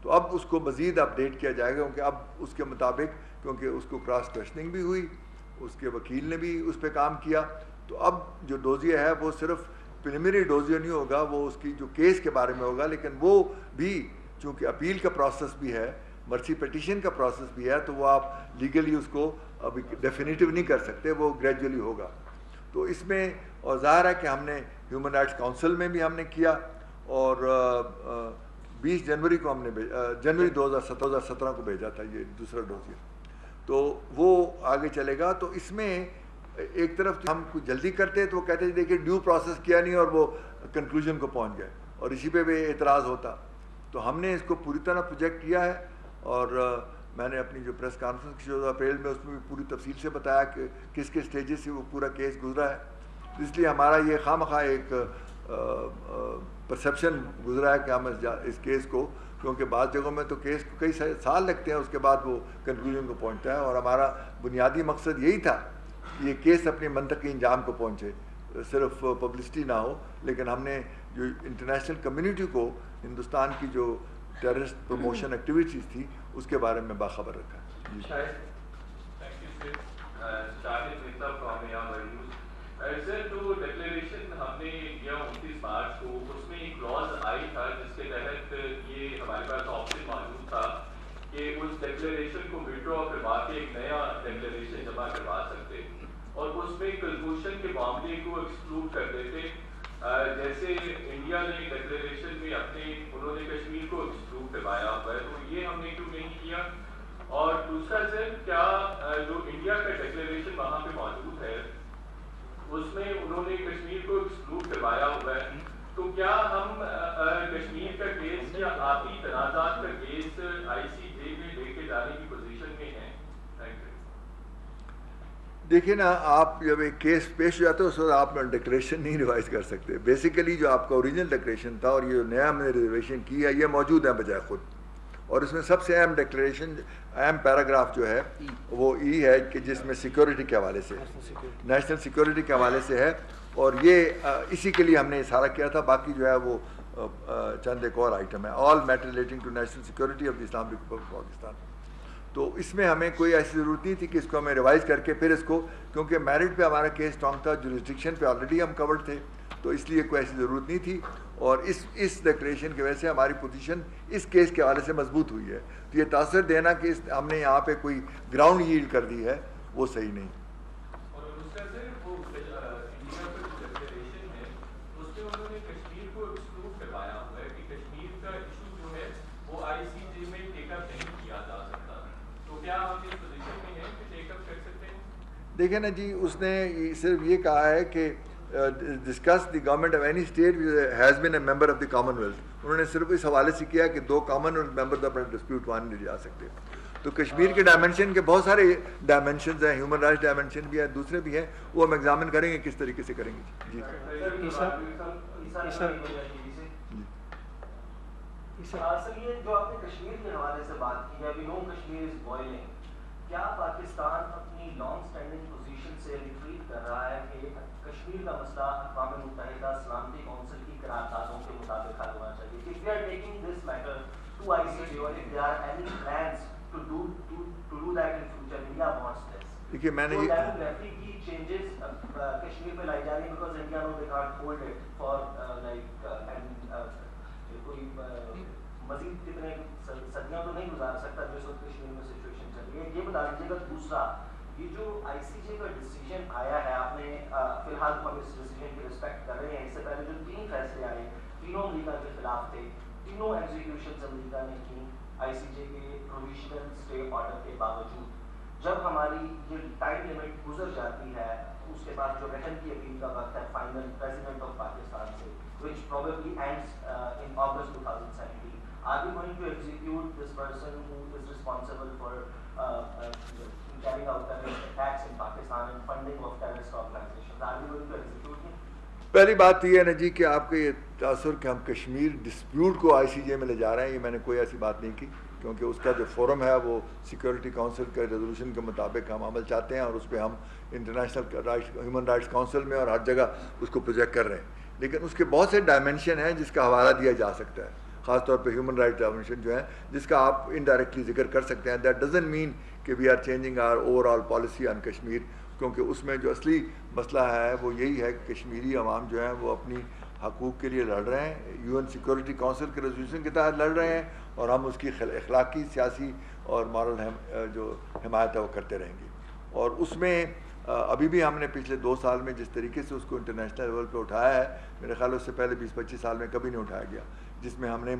تو اب اس کو مزید اپڈیٹ کیا جائے گا کیونکہ اب اس کے مطابق کیونکہ اس کو کراس کویشچننگ بھی ہوئی, اس کے وکیل نے بھی اس پہ کام کیا. تو اب جو ڈوزیئر ہے وہ صرف پریلیمنری ڈوزیئر نہیں ہوگا, وہ اس کی جو کیس کے بارے میں ہوگا, لیکن وہ بھی چونکہ اپیل کا پروسیس بھی ہے, مرسی پٹیشن کا پروسیس بھی ہے, تو وہ آپ لیگلی اس کو ابھی ڈیفینیٹیو نہیں کر سکتے, وہ گریجولی ہوگا. تو اس میں اور ظاہر ہے کہ ہم نے ہیومن رائٹس کاؤنسل میں بھی ہم نے کیا, اور 20 جنوری کو ہم نے جنوری 2017 کو بھیجا تھا یہ دوسرا ڈوزیئر. تو وہ آگے چلے گا. تو اس میں ایک طرف ہم کچھ جلدی کرتے تو وہ کہتے ہیں دیکھیے ڈیو پروسیس کیا نہیں اور وہ کنکلوژن کو پہنچ گئے, اور اسی پہ بھی اعتراض ہوتا. تو ہم نے اس کو پوری طرح پروجیکٹ کیا ہے, اور میں نے اپنی جو پریس کانفرنس کی 14 اپریل میں اس میں بھی پوری تفصیل سے بتایا کہ کس کس اسٹیجز سے وہ پورا کیس گزرا ہے. اس لیے ہمارا یہ خواہ ایک پرسیپشن گزرا ہے کہ ہم اس کیس کو, کیونکہ بعض جگہوں میں تو کیس کو کئی سال لگتے ہیں اس کے بعد وہ کنکلوژن کو پہنچتا ہے, اور ہمارا بنیادی مقصد یہی تھا یہ کیس اپنے منطقی انجام کو پہنچے, صرف پبلسٹی نہ ہو. لیکن ہم نے جو انٹرنیشنل کمیونٹی کو ہندوستان کی جو ٹیررسٹ پروموشن ایکٹیویٹیز تھی اس کے بارے میں باخبر رکھا. سر جو ڈکلیریشن ہم نے کیا 29 مارچ کو, اس میں ایک کلاز آئی تھا جس کے تحت یہ ہمارے پاس آپشن موجود تھا کہ اس ڈکلیریشن کو وڈرا کروا کے ایک نیا ڈکلیریشن جمع کروا سکتے, اور اس میں کنکلوژن کے معاملے کو ایکسکلوڈ کر دیتے. جیسے انڈیا نے ڈکلیریشن میں انہوں نے کشمیر کو ایکسکلوڈ کروایا ہوا ہے, تو یہ ہم نے کیوں نہیں کیا؟ اور دوسرا سر کیا جو انڈیا کا ڈکلیریشن وہاں پہ موجود ہے اس میں انہوں نے کشمیر کو ایکسکلوڈ کروایا ہوا ہے, تو کیا ہم کشمیر کا کیس یا آتی تنازعات کا کیس ICJ میں لے کے جانے کی پوزیشن میں ہیں؟ Thank you. دیکھیے نا, آپ جب ایک کیس پیش ہو جاتا ہے اس وقت آپ ڈکلیریشن نہیں ریوائز کر سکتے. بیسیکلی جو آپ کا اوریجنل ڈکلیریشن تھا اور یہ نیا ہم نے ریزرویشن کی ہے یہ موجود ہے بجائے خود, اور اس میں سب سے اہم ڈکلیریشن اہم پیراگراف جو ہے وہ ای ہے کہ جس میں سیکورٹی کے حوالے سے, نیشنل سیکورٹی کے حوالے سے ہے, اور یہ اسی کے لیے ہم نے اشارہ کیا تھا. باقی جو ہے وہ چند ایک اور آئٹم ہے, all matter relating to national security of the Islamic Republic of Pakistan. تو اس میں ہمیں کوئی ایسی ضرورت نہیں تھی کہ اس کو ہمیں ریوائز کر کے پھر اس کو, کیونکہ میرٹ پہ ہمارا کیس اسٹرانگ تھا, جورسڈکشن پہ آلریڈی ہم کورڈ تھے, تو اس لیے کوئی ایسی ضرورت نہیں تھی. اور اس ڈکلیریشن کی وجہ سے ہماری پوزیشن اس کیس کے حوالے سے مضبوط ہوئی ہے. تو یہ تاثر دینا کہ ہم نے یہاں پہ کوئی گراؤنڈ ییلڈ کر دی ہے وہ صحیح نہیں. دیکھیں نا جی, اس نے صرف یہ کہا ہے کہ discuss the government of any state has been a member of the common wealth. انہوں نے صرف اس حوالے سے کیا کہ 2 کامن ویلتھ ممبرز اپنا ڈسپیوٹ وہاں نہیں جا سکتے. تو کشمیر کے ڈائمنشن کے بہت سارے ڈائمنشنز ہیں, ہیومن رائٹس ڈائمنشن بھی ہیں, دوسرے بھی ہیں, وہ ہم ایگزامن کریں گے کس طریقے سے کریں گے. جی سر, یہ جو آپ نے کشمیر کے حوالے سے بات کی ہے, وی نو کشمیر از بوائلنگ, کیا پاکستان اپنی لانگ اسٹینڈنگ پوزیشن سے ریٹریٹ کر رہا ہے کہ کشمیر کا مسئلہ اقوام متحدہ سلامتی کونسل کی قراردادوں کے مطابق حل ہونا چاہیے؟ if we are taking this matter to ICJ or if there are any plans to do that in future, India wants this. دیکھیے میں نے یہ demography کی changes کشمیر پہ لائی جا رہی ہیں because India knows they can't hold it for کوئی مزید کتنے صدیاں تو نہیں گزار سکتا جو اس وقت کشمیر میں سچویشن چل رہی ہے. یہ بتا دیجیے گا. دوسرا, یہ جو آئی سی جے کا ڈیسیجن آیا ہے, آپ نے فی الحال ہم اس ڈیسیجن کی رسپیکٹ کر رہے ہیں. اس سے پہلے جو 3 فیصلے آئے تینوں امریکہ کے خلاف تھے, تینوں ایگزیکیوشنز امریکہ نے کی آئی سی جے کے پروویژنل اسٹے آرڈر کے باوجود. جب ہماری یہ ٹائم لمٹ گزر جاتی ہے اس کے بعد جو رہن کی اپیل کا وقت ہے فائنل پریزیڈنٹ آف پاکستان سے, which probably ends in August 2017. Are we going to execute this person who is responsible for carrying out terrorist attacks in Pakistan and funding of terrorist organizations? Are we going to execute him? پہلی بات تو یہ ہے نا جی کہ آپ کے یہ تاثر کہ ہم کشمیر ڈسپیوٹ کو آئی سی جے میں لے جا رہے ہیں, یہ میں نے کوئی ایسی بات نہیں کی, کیونکہ اس کا جو فورم ہے وہ سیکورٹی کونسل کے ریزولوشن کے مطابق ہم عمل چاہتے ہیں, اور اس پہ ہم international rights human rights council میں اور ہر جگہ اس کو پروجیکٹ کر رہے ہیں. لیکن اس کے بہت سے ڈائمنشن ہیں جس کا حوالہ دیا جا سکتا ہے, خاص طور پہ ہیومن رائٹس ڈائمنشن جو ہیں جس کا آپ انڈائریکٹلی ذکر کر سکتے ہیں. دیٹ ڈزنٹ مین کہ we are changing our overall policy on Kashmir, کیونکہ اس میں جو اصلی مسئلہ ہے وہ یہی ہے کہ کشمیری عوام جو ہیں وہ اپنی حقوق کے لیے لڑ رہے ہیں, یو این سیکورٹی کونسل کے ریزولوشن کے تحت لڑ رہے ہیں, اور ہم اس کی اخلاقی, سیاسی اور مارل جو حمایت ہے وہ کرتے رہیں گے. اور اس میں ابھی بھی ہم نے پچھلے 2 سال میں جس طریقے سے اس کو انٹرنیشنل لیول پہ اٹھایا ہے, میرے خیال اس سے پہلے 20-25 سال میں کبھی نہیں اٹھایا گیا, جس میں ہم نے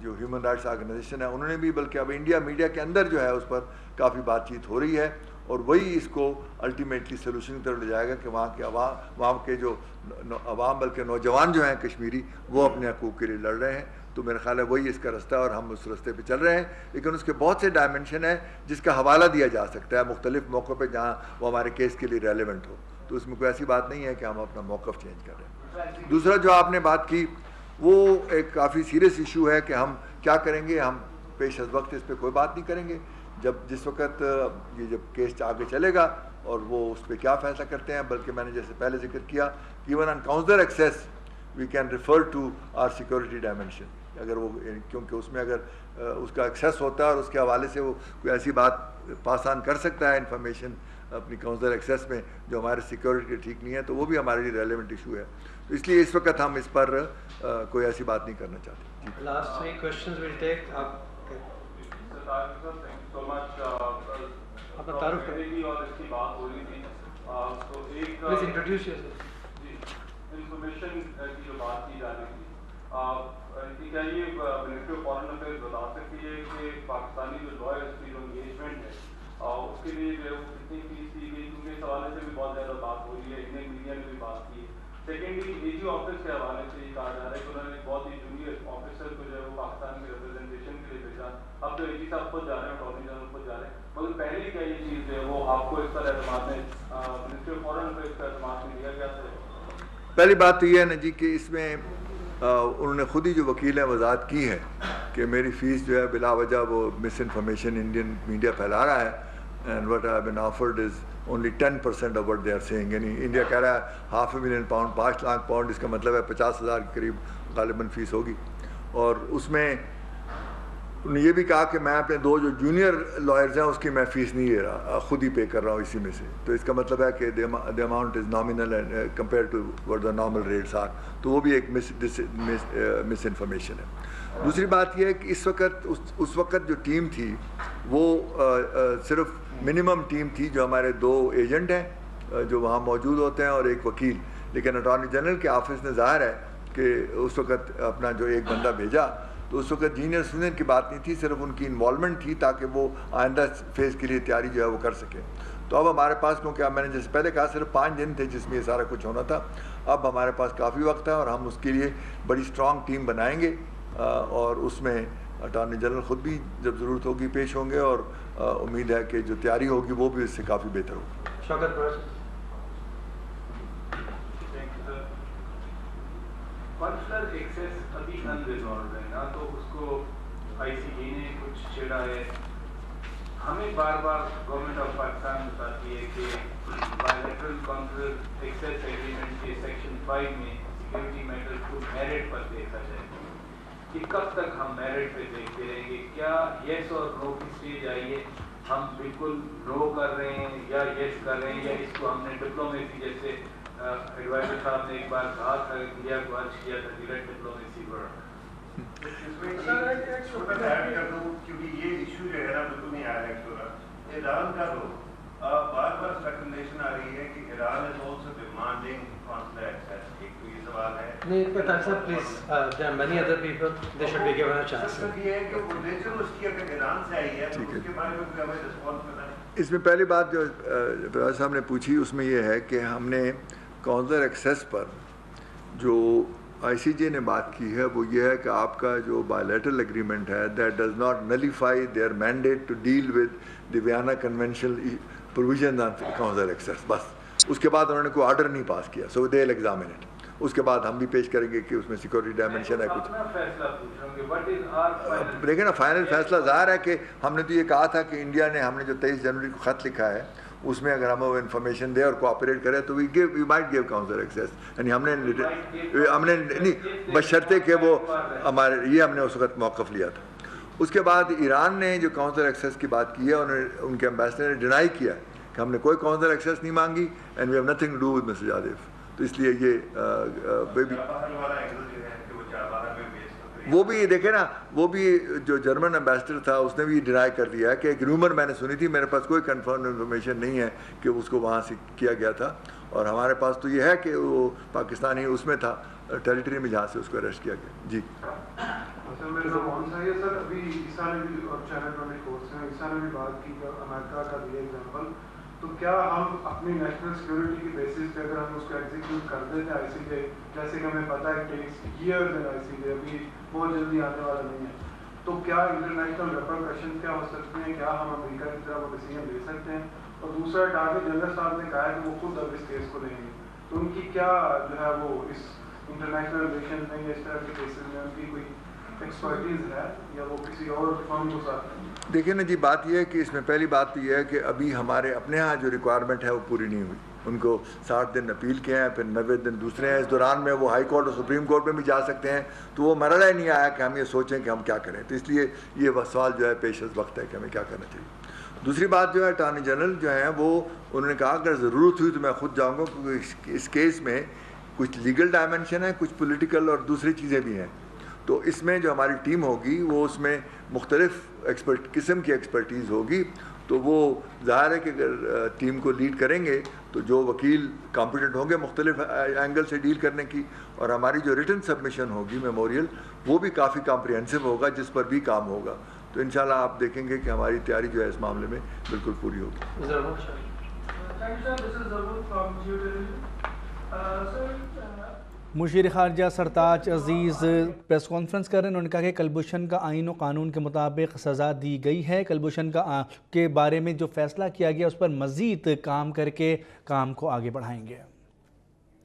جو ہیومن رائٹس آرگنائزیشن ہے انہوں نے بھی, بلکہ اب انڈیا میڈیا کے اندر جو ہے اس پر کافی بات چیت ہو رہی ہے, اور وہی اس کو الٹیمیٹلی سلوشن کی طرف لے جائے گا کہ وہاں کے وہاں کے جو عوام بلکہ نوجوان جو ہیں کشمیری وہ اپنے حقوق کے لیے لڑ رہے ہیں. تو میرا خیال ہے وہی اس کا رستہ ہے, اور ہم اس رستے پہ چل رہے ہیں. لیکن اس کے بہت سے ڈائمنشن ہیں جس کا حوالہ دیا جا سکتا ہے مختلف موقعوں پہ جہاں وہ ہمارے کیس کے لیے ریلیونٹ ہو, تو اس میں کوئی ایسی بات نہیں ہے کہ ہم اپنا موقف چینج کر رہے ہیں. دوسرا جو آپ نے بات کی وہ ایک کافی سیریس ایشو ہے کہ ہم کیا کریں گے. ہم پیش از وقت اس پہ کوئی بات نہیں کریں گے. جس وقت یہ جب کیس آگے چلے گا اور وہ اس پہ کیا فیصلہ کرتے ہیں, بلکہ میں نے جیسے پہلے ذکر کیا even on counsellor access we can refer to our security dimension, اگر وہ, کیونکہ اس میں اگر اس کا ایکسیس ہوتا ہے اور اس کے حوالے سے وہ کوئی ایسی بات پاس آن کر سکتا ہے انفارمیشن اپنی کاؤنسلر ایکسیس میں جو ہمارے سیکورٹی ٹھیک نہیں ہے, تو وہ بھی ہمارے لیے ریلیونٹ ایشو ہے. تو اس لیے اس وقت ہم اس پر کوئی ایسی بات نہیں کرنا چاہتے. Last 3 questions we'll take. so much اپنا تعارف کریں اور اس کی بات ہو رہی تھی, تو ایک پلیز انٹروڈیوس یور سیلف. جی, انفارمیشن کی جو بات کی جا رہی تھی, کیا یہ منسٹری آف فارن افیئرز بتا سکتی ہے کہ پاکستانی جو لائرس کی جو انگیجمنٹ ہے اس کے لیے جو ہے وہ کتنی فیس دی گئی, کیونکہ اس حوالے سے بھی بہت زیادہ بات ہو رہی ہے, انڈین میڈیا نے بھی بات کی. سیکنڈلی اے جی آفس کے حوالے سے یہ کہا جا رہا ہے کہ انہوں نے بہت ہی جونیئر آفیسر کو جو ہے وہ پاکستان کی ریپرزنٹیشن کے لیے بھیجا. اب تو اے جی صاحب خود جا رہے ہیں, اٹارنی جنرل خود جا رہے ہیں, مگر پہلے کیا یہ چیز ہے وہ آپ کو اس پر اعتماد ہے پہلی بات تو یہ ہے نا جی کہ اس میں انہوں نے خود ہی جو وکیل ہیں وضاحت کی ہے کہ میری فیس جو ہے بلا وجہ وہ مس انفارمیشن انڈین میڈیا پھیلا رہا ہے and what I been offered is only 10% of what they are saying. یعنی انڈیا کہہ رہا ہے £500,000 5 لاکھ پاؤنڈ, اس کا مطلب ہے 50,000 کے قریب غالباً فیس ہوگی. اور اس میں انہوں نے یہ بھی کہا کہ میں اپنے 2 جو جونیئر لائرز ہیں اس کی میں فیس نہیں لے رہا, خود ہی پے کر رہا ہوں اسی میں سے. تو اس کا مطلب ہے کہ the amount is nominal and compared to what the normal rates are. تو وہ بھی ایک مس انفارمیشن ہے. دوسری بات یہ ہے کہ اس وقت جو ٹیم تھی وہ صرف منیمم ٹیم تھی, جو ہمارے 2 ایجنٹ ہیں جو وہاں موجود ہوتے ہیں اور ایک وکیل. لیکن اٹارنی جنرل کے آفس نے ظاہر ہے کہ اس وقت اپنا جو ایک بندہ بھیجا, تو اس وقت جینئر سینئر کی بات نہیں تھی, صرف ان کی انوالومنٹ تھی تاکہ وہ آئندہ فیز کے لیے تیاری جو ہے وہ کر سکیں. تو اب ہمارے پاس, کیونکہ اب میں نے جیسے پہلے کہا صرف 5 دن تھے جس میں یہ سارا کچھ ہونا تھا, اب ہمارے پاس کافی وقت ہے اور ہم اس کے لیے بڑی اسٹرانگ ٹیم بنائیں گے اور اس میں اٹارنی جنرل خود بھی جب ضرورت ہوگی پیش ہوں گے اور امید ہے کہ جو تیاری ہوگی وہ بھی اس سے کافی بہتر ہوگی. شوکت کنسولر ایکسیس ابھی انریزالوڈ ہے نا, تو اس کو آئی سی جی نے کچھ چھیڑا ہے. ہمیں بار بار گورنمنٹ آف پاکستان بتاتی ہے کہ بائیلیٹرل کنسولر ایکسیس ایگریمنٹ کے سیکشن 5 میں سیکورٹی میٹر کو میرٹ پر دیکھا جائے. کہ کب تک ہم میرٹ پہ دیکھتے رہیں گے؟ کیا یس اور نو کی اسٹیج آئی ہے, ہم بالکل نو کر رہے ہیں یا یس کر رہے ہیں, یا اس کو ہم نے ڈپلومیسی جیسے ایڈوائزر صاحب نے ایک بار کہا تھا, انڈیا کو آج کیا تھا ڈیلیٹ ڈپلومیسی پر. کیونکہ یہ ایشو جو ہے نا بالکل نہیں آیا ہے ایران کا. تو بار بار اسپیکولیشن آ رہی ہے کہ Iran is also demanding consular access. ایک تو یہ سوال ہے. نہیں, but sir, please, there are many other people. They should be given a chance. یہ ہے کہ وہ نیچر اس کی اگر ایران سے آئی ہے تو اس کے بارے میں کوئی ہمیں رسپانس کرنا ہے. اس میں پہلی بات جو فراز صاحب نے پوچھی اس میں یہ ہے کہ ہم نے کانسولر ایکسیس پر جو آئی سی جے نے بات کی ہے وہ یہ ہے کہ آپ کا جو بائیلیٹرل ایگریمنٹ ہے that does not nullify their mandate to deal with the Vienna conventional provision on consular access. بس اس کے بعد انہوں نے کوئی آرڈر نہیں پاس کیا. سو دے ول ایگزامن اٹ. اس کے بعد ہم بھی پیش کریں گے کہ اس میں سیکورٹی ڈائمنشن ہے کچھ. دیکھیں نا, فائنل فیصلہ ظاہر ہے کہ ہم نے تو یہ کہا تھا کہ انڈیا نے, ہم نے جو 23 جنوری کو خط لکھا ہے اس میں اگر ہمیں وہ انفارمیشن دے اور کوآپریٹ کرے تو وی مائٹ گیو کانسولر ایکسیس. یعنی ہم نے نہیں بشرطے کہ وہ ہمارے, یہ ہم نے اس وقت موقف لیا تھا. اس کے بعد ایران نے جو کانسولر ایکسیس کی بات کی ہے, ان کے امبیسڈر نے ڈینائی کیا کہ ہم نے کوئی کانسولر ایکسیس نہیں مانگی and we have nothing to do with Mr Jadhav. تو اس لیے یہ وہ بھی دیکھیں نا, وہ بھی جو جرمن امبیسڈر تھا اس نے بھی ڈینائی کر دیا ہے کہ ایک رومر میں نے سنی تھی, میرے پاس کوئی کنفرم انفارمیشن نہیں ہے کہ اس کو وہاں سے کیا گیا تھا. اور ہمارے پاس تو یہ ہے کہ وہ پاکستانی اس میں تھا ٹیریٹری میں جہاں سے اس کو اریسٹ کیا گیا. جی میرا نام کون سا ہے سر. ابھی عیسیٰ نے بھی اور چینل والے کورس ہیں, عیسیٰ نے بھی بات کی امریکہ کا دیا ایگزامپل. تو کیا ہم اپنی نیشنل سیکورٹی کی بیسس پہ اگر ہم اس کو ایگزیکیوٹ کر دیتے آئی سی جے, جیسے کہ ہمیں پتہ ہے ٹیکس ایئرز ان آئی سی جے, ابھی بہت جلدی آنے والا نہیں ہے, تو کیا انٹرنیشنل ریپرکشن کیا ہو سکتے ہیں؟ کیا ہم امریکہ کی طرح وہ ڈیسیجن لے سکتے ہیں؟ اور دوسرا, ٹارگیٹ جنرل صاحب نے کہا ہے کہ وہ خود اب اس کیس کو لیں گے, تو ان کی کیا جو ہے وہ اس انٹرنیشنل ریلیشن میں یا اس طرح کے کیسز میں ان کی کوئی ایکسپرٹیز ہے یا وہ کسی اور فرم کو ساتھ؟ دیکھیں نا جی, بات یہ ہے کہ اس میں پہلی بات تو یہ ہے کہ ابھی ہمارے اپنے ہاں جو ریکوائرمنٹ ہے وہ پوری نہیں ہوئی. ان کو 60 دن اپیل کے ہیں, پھر 90 دن دوسرے ہیں. اس دوران میں وہ ہائی کورٹ اور سپریم کورٹ میں بھی جا سکتے ہیں. تو وہ مرحلہ ہی نہیں آیا کہ ہم یہ سوچیں کہ ہم کیا کریں. تو اس لیے یہ سوال جو ہے پیش از وقت ہے کہ ہمیں کیا کرنا چاہیے. دوسری بات جو ہے, اٹارنی جنرل جو ہیں وہ انہوں نے کہا اگر ضرورت ہوئی تو میں خود جاؤں گا, کیونکہ اس کیس میں کچھ لیگل ڈائمنشن ہے, کچھ پولیٹیکل اور دوسری چیزیں بھی ہیں. تو اس میں جو ہماری ٹیم ہوگی وہ اس میں مختلف قسم کی ایکسپرٹیز ہوگی. تو وہ ظاہر ہے کہ اگر ٹیم کو لیڈ کریں گے تو جو وکیل کمپیٹنٹ ہوں گے مختلف اینگل سے ڈیل کرنے کی, اور ہماری جو ریٹن سبمیشن ہوگی میموریل وہ بھی کافی کمپریہنسو ہوگا جس پر بھی کام ہوگا. تو انشاءاللہ آپ دیکھیں گے کہ ہماری تیاری جو ہے اس معاملے میں بالکل پوری ہوگی. مشیر خارجہ سرتاج عزیز پریس کانفرنس کر رہے ہیں. انہوں نے کہا کہ کلبھوشن کا آئین و قانون کے مطابق سزا دی گئی ہے. کلبھوشن کے بارے میں جو فیصلہ کیا گیا اس پر مزید کام کر کے کام کو آگے بڑھائیں گے.